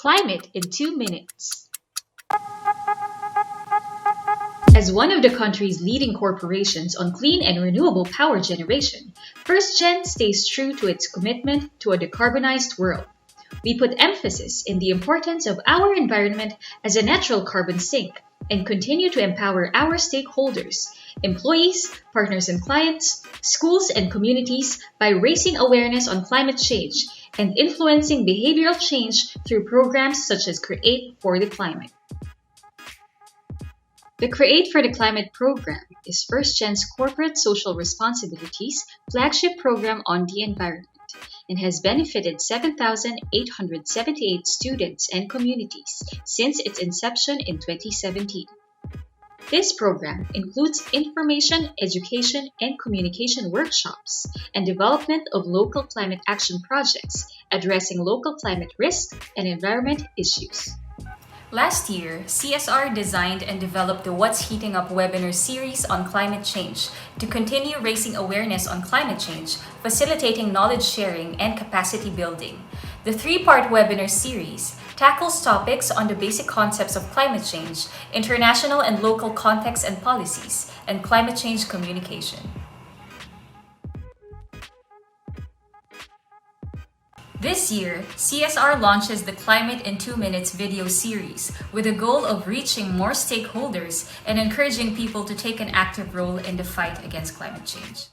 Climate in 2 minutes. As one of the country's leading corporations on clean and renewable power generation, FirstGen stays true to its commitment to a decarbonized world. We put emphasis in the importance of our environment as a natural carbon sink and continue to empower our stakeholders, employees, partners and clients, schools and communities by raising awareness on climate change and influencing behavioral change through programs such as Create for the Climate. The Create for the Climate program is FirstGen's corporate social responsibilities flagship program on the environment and has benefited 7,878 students and communities since its inception in 2017. This program includes information, education, and communication workshops and development of local climate action projects addressing local climate risk and environment issues. Last year, CSR designed and developed the What's Heating Up webinar series on climate change to continue raising awareness on climate change, facilitating knowledge sharing and capacity building. The three-part webinar series tackles topics on the basic concepts of climate change, international and local contexts and policies, and climate change communication. This year, CSR launches the Climate in 2 Minutes video series with the goal of reaching more stakeholders and encouraging people to take an active role in the fight against climate change.